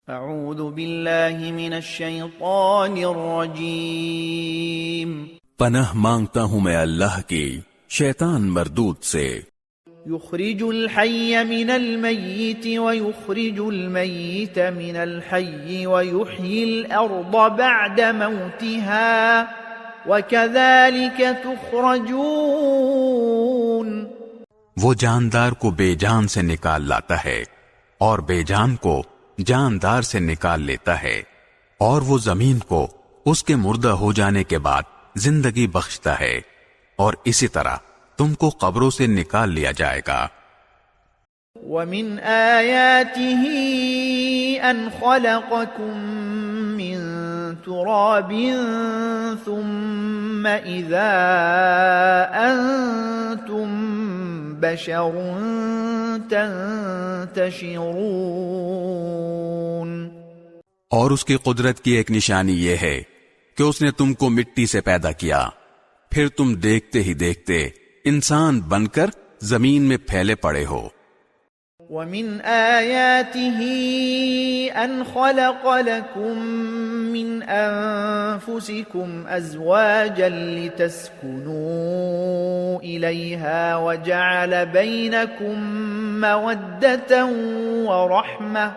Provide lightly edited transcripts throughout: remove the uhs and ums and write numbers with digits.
اعوذ باللہ من الشیطان الرجیم، پناہ مانگتا ہوں میں اللہ کی شیطان مردود سے۔ یخرج الحی من المیت ویخرج المیت من الحی ویحیی الارض بعد موتها وکذالک تخرجون۔ وہ جاندار کو بے جان سے نکال لاتا ہے اور بے جان کو جاندار سے نکال لیتا ہے، اور وہ زمین کو اس کے مردہ ہو جانے کے بعد زندگی بخشتا ہے، اور اسی طرح تم کو قبروں سے نکال لیا جائے گا۔ وَمِنْ آيَاتِهِ أَنْ خَلَقَكُم مِّن تُرَابٍ ثُمَّ إِذَا أَنْتُمْ بَشَرٌ تَنْتَشِرُونَ۔ اور اس کی قدرت کی ایک نشانی یہ ہے کہ اس نے تم کو مٹی سے پیدا کیا، پھر تم دیکھتے ہی دیکھتے انسان بن کر زمین میں پھیلے پڑے ہو۔ وَمِنْ آيَاتِهِ أَنْ خَلَقَ لَكُم مِّنْ أَنفُسِكُمْ أَزْوَاجًا لِتَسْكُنُوا إِلَيْهَا وَجَعَلَ بَيْنَكُم مَّوَدَّةً وَرَحْمَةً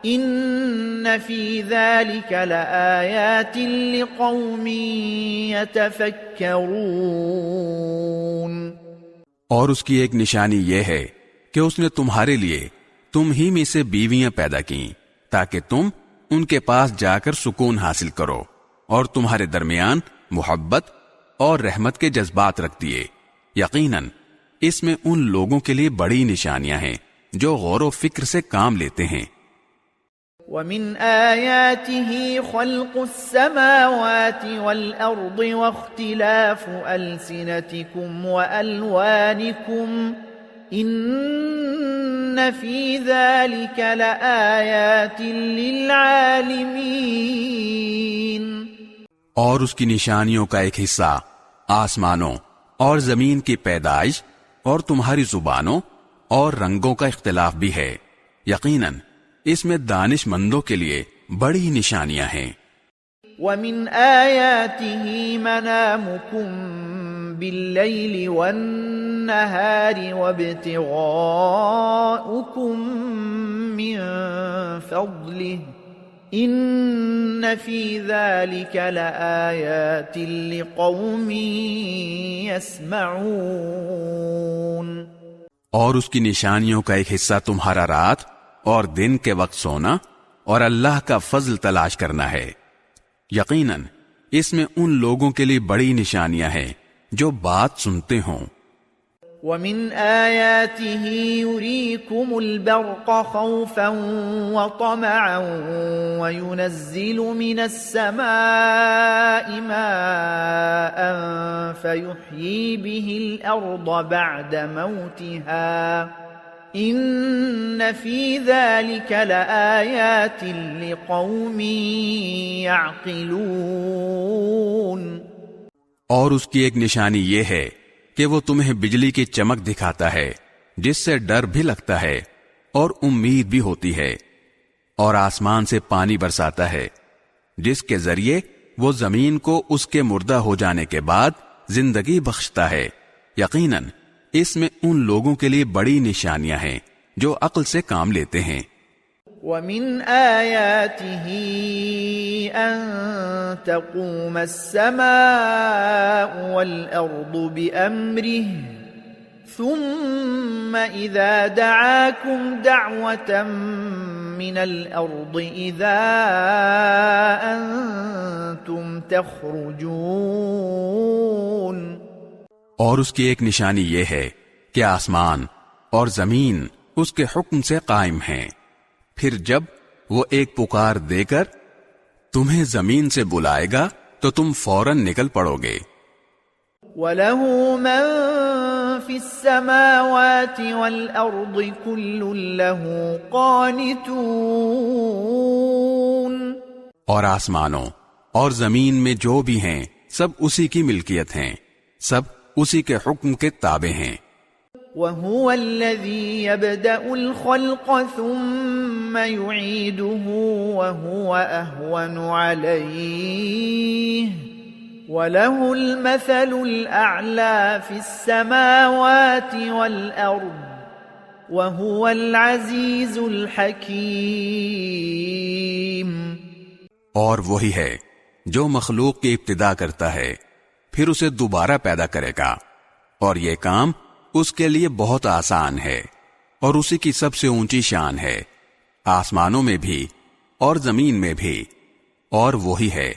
إِنَّ فِي ذَلِكَ لَآيَاتٍ لِقَوْمٍ يَتَفَكَّرُونَ۔ اور اس کی ایک نشانی یہ ہے کہ اس نے تمہارے لیے تم ہی میں سے بیویاں پیدا کیں تاکہ تم ان کے پاس جا کر سکون حاصل کرو، اور تمہارے درمیان محبت اور رحمت کے جذبات رکھ دیے۔ یقیناً اس میں ان لوگوں کے لیے بڑی نشانیاں ہیں جو غور و فکر سے کام لیتے ہیں۔ وَمِنْ آيَاتِهِ خَلْقُ السَّمَاوَاتِ وَالْأَرْضِ وَاخْتِلَافُ أَلْسِنَتِكُمْ وَأَلْوَانِكُمْ إِنَّ فِي ذَلِكَ لَآيَاتٍ لِلْعَالِمِينَ۔ اور اس کی نشانیوں کا ایک حصہ آسمانوں اور زمین کی پیدائش اور تمہاری زبانوں اور رنگوں کا اختلاف بھی ہے، یقیناً اس میں دانش مندوں کے لیے بڑی نشانیاں ہیں۔ وَمِنْ آيَاتِهِ مَنَامُكُمْ بِاللَّيْلِ وَالنَّهَارِ وَابْتِغَاؤُكُمْ مِنْ فَضْلِهِ إِنَّ فِي ذَلِكَ لَآيَاتٍ لِقَوْمٍ يَسْمَعُونَ۔ اور اس کی نشانیوں کا ایک حصہ تمہارا رات اور دن کے وقت سونا اور اللہ کا فضل تلاش کرنا ہے، یقیناً اس میں ان لوگوں کے لیے بڑی نشانیاں ہیں جو بات سنتے ہوں۔ وَمِنْ آيَاتِهِ يُرِيكُمُ الْبَرْقَ خَوْفًا وَطَمَعًا وَيُنَزِّلُ مِنَ السَّمَاءِ مَاءً فَيُحْيِي بِهِ الْأَرْضَ بَعْدَ مَوْتِهَا إِنَّ فِي ذَلِكَ لَآيَاتٍ لِقَوْمٍ يَعْقِلُونَ۔ اور اس کی ایک نشانی یہ ہے کہ وہ تمہیں بجلی کی چمک دکھاتا ہے جس سے ڈر بھی لگتا ہے اور امید بھی ہوتی ہے، اور آسمان سے پانی برساتا ہے جس کے ذریعے وہ زمین کو اس کے مردہ ہو جانے کے بعد زندگی بخشتا ہے۔ یقیناً اس میں ان لوگوں کے لیے بڑی نشانیاں ہیں جو عقل سے کام لیتے ہیں۔ وَمِنْ آيَاتِهِ أَن تَقُومَ السَّمَاءُ وَالْأَرْضُ بِأَمْرِهِ ثُمَّ إِذَا دَعَاكُمْ دَعْوَةً مِّنَ الْأَرْضِ إِذَا أَنْتُمْ تَخْرُجُونَ۔ اور اس کی ایک نشانی یہ ہے کہ آسمان اور زمین اس کے حکم سے قائم ہیں، پھر جب وہ ایک پکار دے کر تمہیں زمین سے بلائے گا تو تم فوراً نکل پڑو گے۔ وَلَهُ مَن فِي السَّمَاوَاتِ وَالْأَرْضِ كُلٌّ لَهُ قَانِتُونَ۔ اور آسمانوں اور زمین میں جو بھی ہیں سب اسی کی ملکیت ہیں، سب اسی کے حکم کے تابع ہیں۔ وهو الذي يبدأ الخلق ثم يعيده وهو أهون عليه وله المثل الأعلى في السماوات والأرض وهو العزيز الحكيم۔ اور وہی ہے جو مخلوق کی ابتدا کرتا ہے پھر اسے دوبارہ پیدا کرے گا، اور یہ کام اس کے لیے بہت آسان ہے، اور اسی کی سب سے اونچی شان ہے آسمانوں میں بھی اور زمین میں بھی، اور وہی ہے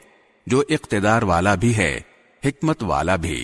جو اقتدار والا بھی ہے، حکمت والا بھی۔